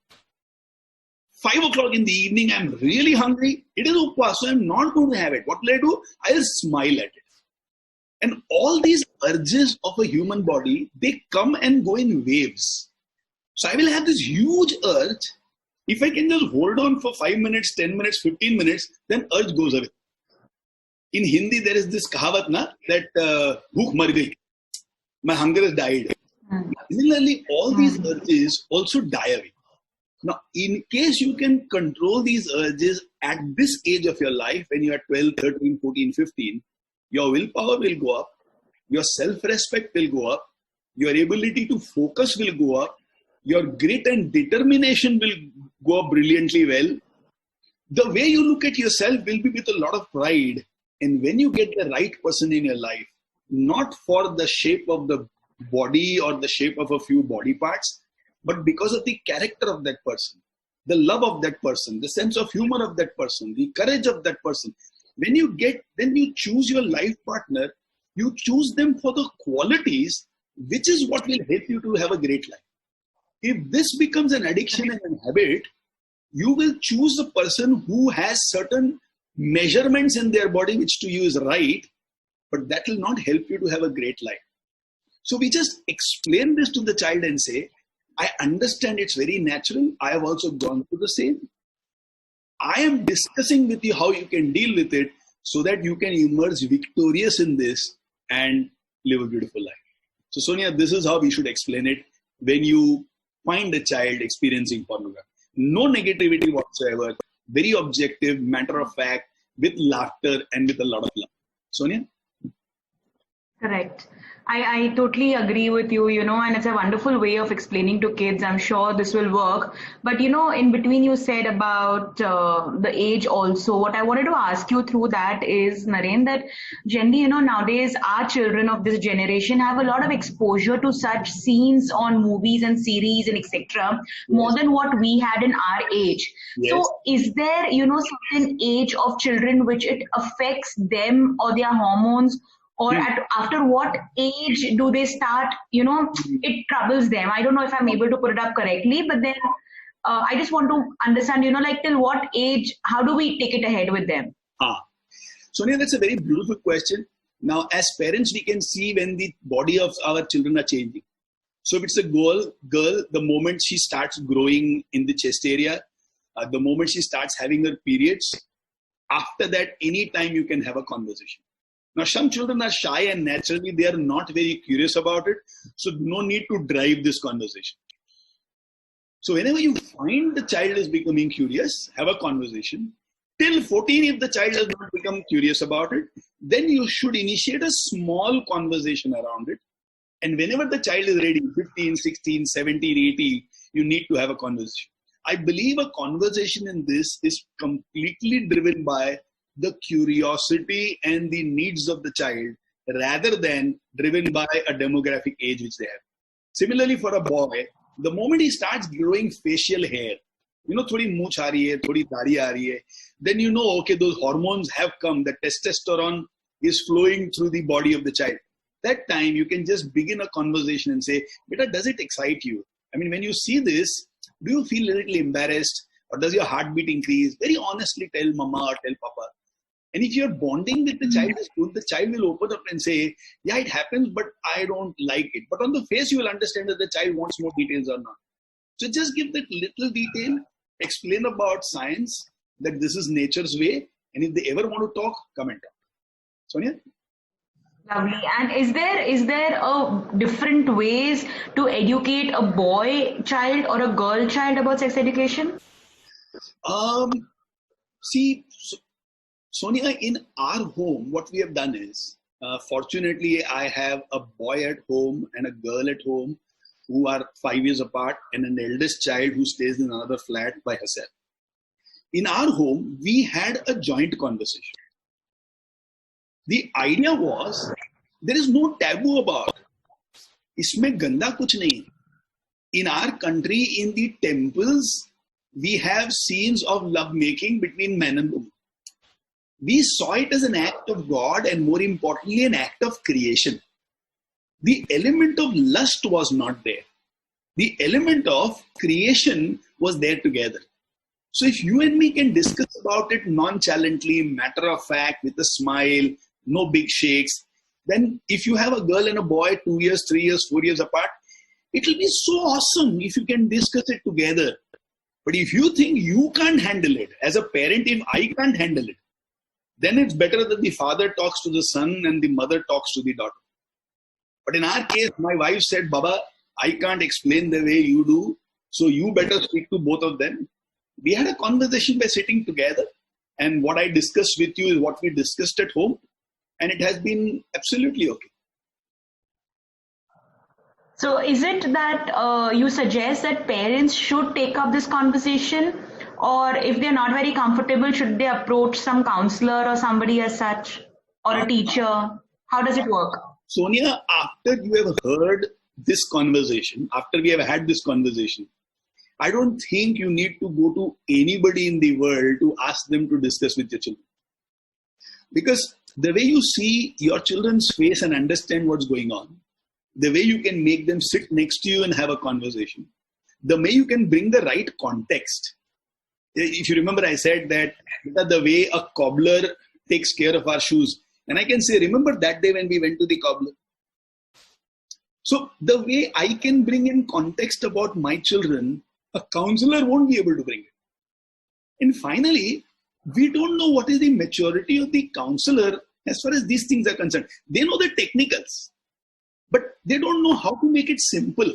5 o'clock in the evening, I'm really hungry. It is upwas, so I'm not going to have it. What will I do? I'll smile at it. And all these urges of a human body, they come and go in waves. So I will have this huge urge. If I can just hold on for 5 minutes, 10 minutes, 15 minutes, then urge goes away. In Hindi, there is this kahavat na, that bhook mar gayi. My hunger has died. Similarly, all these urges also die away. Now, in case you can control these urges at this age of your life, when you are 12, 13, 14, 15, your willpower will go up, your self-respect will go up, your ability to focus will go up, your grit and determination will go up brilliantly well. The way you look at yourself will be with a lot of pride. And when you get the right person in your life, not for the shape of the body or the shape of a few body parts, but because of the character of that person, the love of that person, the sense of humor of that person, the courage of that person. When you choose your life partner, you choose them for the qualities, which is what will help you to have a great life. If this becomes an addiction and a habit, you will choose a person who has certain measurements in their body, which to you is right, but that will not help you to have a great life. So we just explain this to the child and say, I understand it's very natural. I have also gone through the same. I am discussing with you how you can deal with it so that you can emerge victorious in this and live a beautiful life. So Sonia, this is how we should explain it when you find a child experiencing pornography. No negativity whatsoever, very objective, matter of fact, with laughter and with a lot of love. Sonia? Correct. I totally agree with you, and it's a wonderful way of explaining to kids. I'm sure this will work. But, in between you said about the age also. What I wanted to ask you through that is, Naren, that generally, nowadays our children of this generation have a lot of exposure to such scenes on movies and series and etc. more than what we had in our age. Yes. So is there, certain age of children which it affects them or their hormones? Or after what age do they start, it troubles them? I don't know if I'm able to put it up correctly, but then I just want to understand, till what age, how do we take it ahead with them? Sonia, that's a very beautiful question. Now, as parents, we can see when the body of our children are changing. So if it's a girl, the moment she starts growing in the chest area, the moment she starts having her periods, after that, anytime you can have a conversation. Now, some children are shy and naturally they are not very curious about it. So no need to drive this conversation. So whenever you find the child is becoming curious, have a conversation. Till 14, if the child has not become curious about it, then you should initiate a small conversation around it. And whenever the child is ready, 15, 16, 17, 18, you need to have a conversation. I believe a conversation in this is completely driven by the curiosity and the needs of the child rather than driven by a demographic age which they have. Similarly, for a boy, the moment he starts growing facial hair, thodi mooch aa rahi hai, thodi daadi aa rahi hai, then okay, those hormones have come, the testosterone is flowing through the body of the child. That time you can just begin a conversation and say, beta, does it excite you? I mean, when you see this, do you feel a little embarrassed or does your heartbeat increase? Very honestly tell mama or tell papa. And if you're bonding with the child is good, the child will open up and say, yeah, it happens, but I don't like it. But on the face, you will understand that the child wants more details or not. So just give that little detail, explain about science, that this is nature's way. And if they ever want to talk, come and talk. Sonia? Lovely. And is there a different ways to educate a boy child or a girl child about sex education? Sonia, in our home, what we have done is, fortunately, I have a boy at home and a girl at home who are 5 years apart and an eldest child who stays in another flat by herself. In our home, we had a joint conversation. The idea was, there is no taboo about it. Isme ganda kuch nahi. In our country, in the temples, we have scenes of lovemaking between man and woman. We saw it as an act of God and more importantly, an act of creation. The element of lust was not there. The element of creation was there together. So if you and me can discuss about it nonchalantly, matter of fact, with a smile, no big shakes, then if you have a girl and a boy 2 years, 3 years, 4 years apart, it will be so awesome if you can discuss it together. But if you think you can't handle it, as a parent, if I can't handle it, then it's better that the father talks to the son and the mother talks to the daughter. But in our case, my wife said, Baba, I can't explain the way you do, so you better speak to both of them. We had a conversation by sitting together, and what I discussed with you is what we discussed at home, and it has been absolutely okay. So is it that you suggest that parents should take up this conversation, or if they're not very comfortable, should they approach some counselor or somebody as such, or a teacher? How does it work? Sonia, after you have heard this conversation, after we have had this conversation, I don't think you need to go to anybody in the world to ask them to discuss with your children. Because the way you see your children's face and understand what's going on, the way you can make them sit next to you and have a conversation, the way you can bring the right context. If you remember, I said that the way a cobbler takes care of our shoes. And I can say, remember that day when we went to the cobbler? So the way I can bring in context about my children, a counselor won't be able to bring it. And finally, we don't know what is the maturity of the counselor as far as these things are concerned. They know the technicals, but they don't know how to make it simple.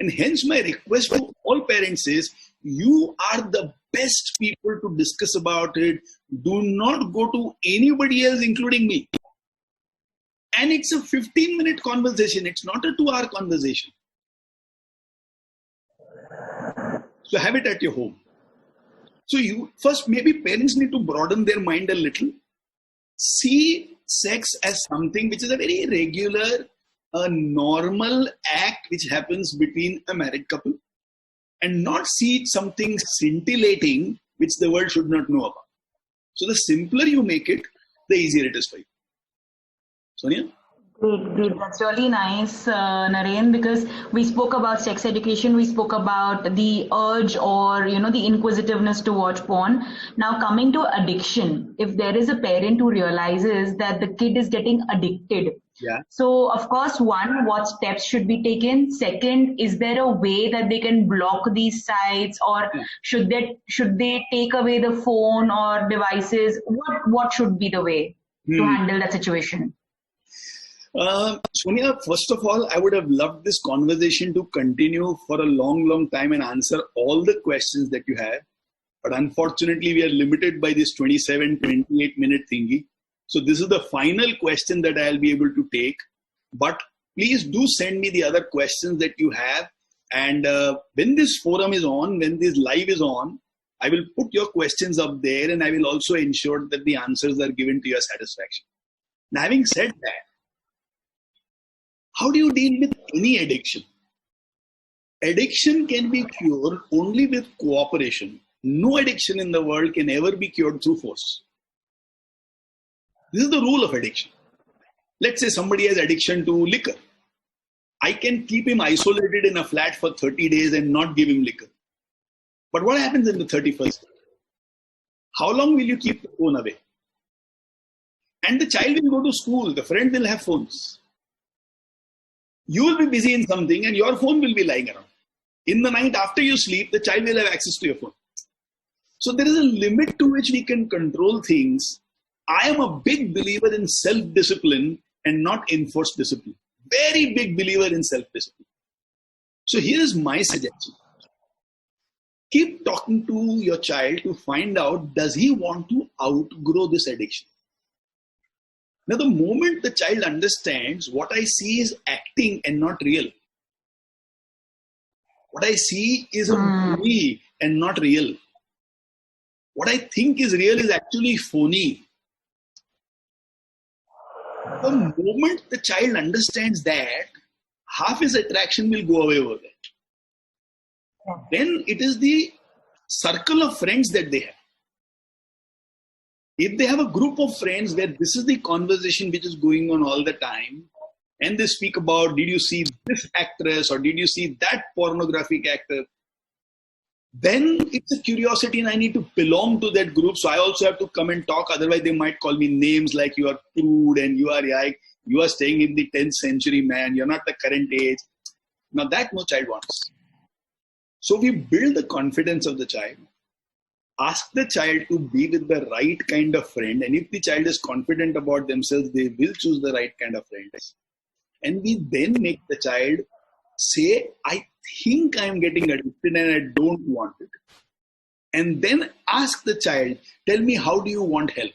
And hence my request to all parents is, you are the best people to discuss about it. Do not go to anybody else, including me. And it's a 15-minute conversation. It's not a 2-hour conversation. So have it at your home. So you first, maybe parents need to broaden their mind a little. See sex as something which is a very regular, a normal act which happens between a married couple, and not see something scintillating which the world should not know about. So the simpler you make it, the easier it is for you. Sonia? Great. That's really nice, Naren, because we spoke about sex education, we spoke about the urge or, the inquisitiveness to watch porn. Now coming to addiction, if there is a parent who realizes that the kid is getting addicted, so of course, one, what steps should be taken? Second, is there a way that they can block these sites, or should they take away the phone or devices? What should be the way to handle that situation? Sonia, first of all, I would have loved this conversation to continue for a long time and answer all the questions that you have. But unfortunately, we are limited by this 27, 28-minute thingy. So this is the final question that I'll be able to take. But please do send me the other questions that you have. And when this forum is on, when this live is on, I will put your questions up there, and I will also ensure that the answers are given to your satisfaction. Now, having said that, how do you deal with any addiction? Addiction can be cured only with cooperation. No addiction in the world can ever be cured through force. This is the rule of addiction. Let's say somebody has addiction to liquor. I can keep him isolated in a flat for 30 days and not give him liquor. But what happens in the 31st day? How long will you keep the phone away? And the child will go to school. The friend will have phones. You will be busy in something and your phone will be lying around. In the night after you sleep, the child will have access to your phone. So there is a limit to which we can control things. I am a big believer in self-discipline and not enforced discipline. Very big believer in self-discipline. So here is my suggestion. Keep talking to your child to find out, does he want to outgrow this addiction? Now, the moment the child understands, what I see is acting and not real. What I see is a movie and not real. What I think is real is actually phony. The moment the child understands that, half his attraction will go away over that. Then it is the circle of friends that they have. If they have a group of friends where this is the conversation which is going on all the time, and they speak about, did you see this actress or did you see that pornographic actor? then it's a curiosity and I need to belong to that group. So I also have to come and talk. Otherwise, they might call me names like you are prude and you are staying in the 10th century, man. You're not the current age. Now that no child wants. So we build the confidence of the child. Ask the child to be with the right kind of friend. And if the child is confident about themselves, they will choose the right kind of friend. And we then make the child say, I think I'm getting addicted and I don't want it. And then ask the child, tell me, how do you want help?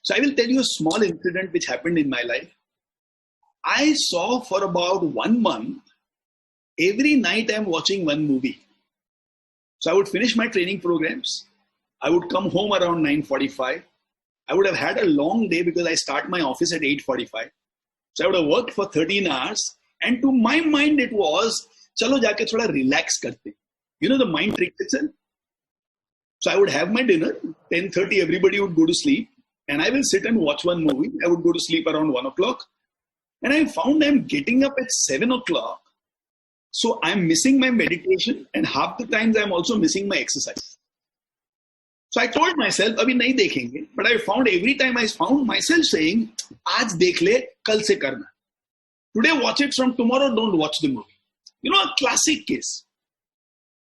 So I will tell you a small incident which happened in my life. I saw for about 1 month, every night I'm watching one movie. So I would finish my training programs. I would come home around 9:45. I would have had a long day because I start my office at 8:45. So I would have worked for 13 hours. And to my mind, it was, chalo jaake thoda relax karte. You know, the mind tricks itself. So I would have my dinner, 10:30, everybody would go to sleep. And I will sit and watch one movie. I would go to sleep around 1 o'clock. And I found I'm getting up at 7 o'clock. So I'm missing my meditation, and half the times I'm also missing my exercise. So I told myself, abhi nahi dekhenge. But I found every time I found myself saying, aaj dekh le, kal se karna. Today watch it, from tomorrow don't watch the movie. You know, a classic case.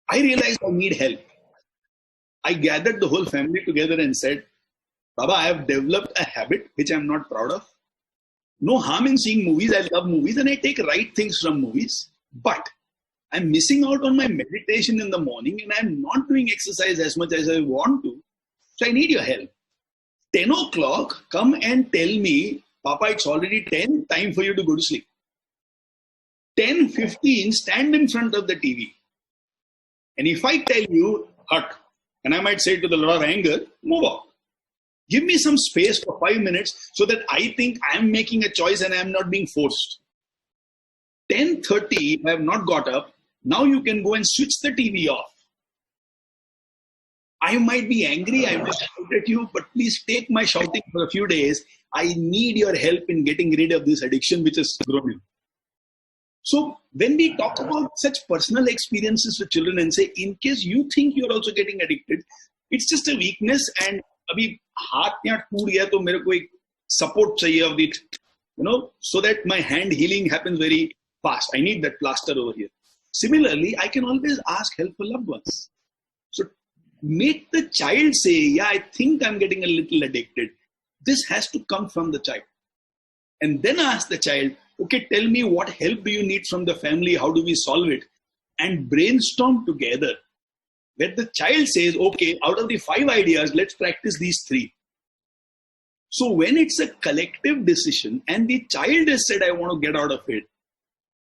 I realized I need help. I gathered the whole family together and said, Baba, I have developed a habit which I'm not proud of. No harm in seeing movies. I love movies and I take right things from movies. But I'm missing out on my meditation in the morning and I'm not doing exercise as much as I want to. So I need your help. 10 o'clock, come and tell me, Papa, it's already 10, time for you to go to sleep. 10:15, stand in front of the TV. And if I tell you, hut, and I might say to the lot of anger, move on. Give me some space for 5 minutes so that I think I'm making a choice and I'm not being forced. 10:30, I have not got up. Now you can go and switch the TV off. I might be angry, I will shout at you, but please take my shouting for a few days. I need your help in getting rid of this addiction which is growing. So when we talk about such personal experiences with children and say, in case you think you're also getting addicted, it's just a weakness and abhi haath yahan toot gaya to mere ko ek support chahiye of it, you know, so that my hand healing happens very fast. I need that plaster over here. Similarly, I can always ask help for loved ones. So make the child say, yeah, I think I'm getting a little addicted. This has to come from the child. And then ask the child, okay, tell me what help do you need from the family? How do we solve it? And brainstorm together. Where the child says, okay, out of the 5 ideas, let's practice these 3. So when it's a collective decision and the child has said, I want to get out of it,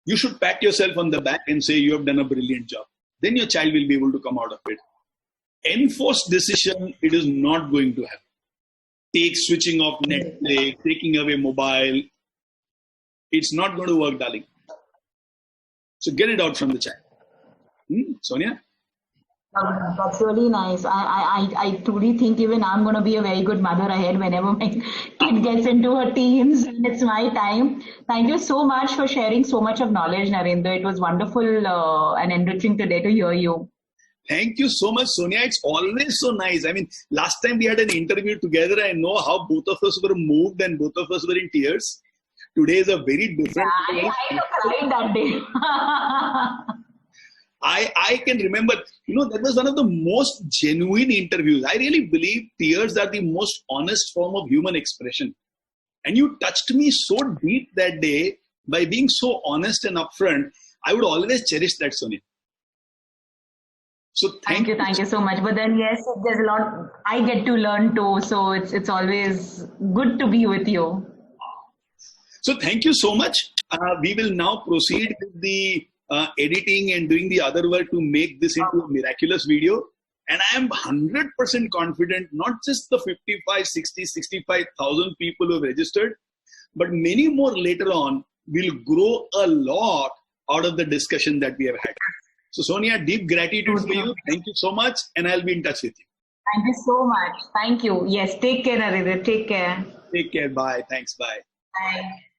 you should pat yourself on the back and say, you have done a brilliant job. Then your child will be able to come out of it. Enforced decision, it is not going to happen. Take switching off Netflix, taking away mobile. It's not going to work, darling. So get it out from the child. Sonia? That's really nice. I truly think even I'm going to be a very good mother ahead whenever my kid gets into her teens and it's my time. Thank you so much for sharing so much of knowledge, Narendra. It was wonderful and enriching today to hear you. Thank you so much, Sonia. It's always so nice. I mean, last time we had an interview together, I know how both of us were moved and both of us were in tears. Today is a very different day. I cried that day. I can remember, you know, that was one of the most genuine interviews. I really believe tears are the most honest form of human expression. And you touched me so deep that day by being so honest and upfront. I would always cherish that, Sonia. So thank you so much. But then yes, there's a lot I get to learn too. So it's always good to be with you. So thank you so much. We will now proceed with the editing and doing the other work to make this into a miraculous video. And I am 100% confident, not just the 55, 60, 65,000 people who have registered, but many more later on will grow a lot out of the discussion that we have had. So Sonia, deep gratitude for you. Thank you so much. And I'll be in touch with you. Thank you so much. Thank you. Yes, take care, Narendra. Take care. Take care. Bye. Thanks. Bye. Bye.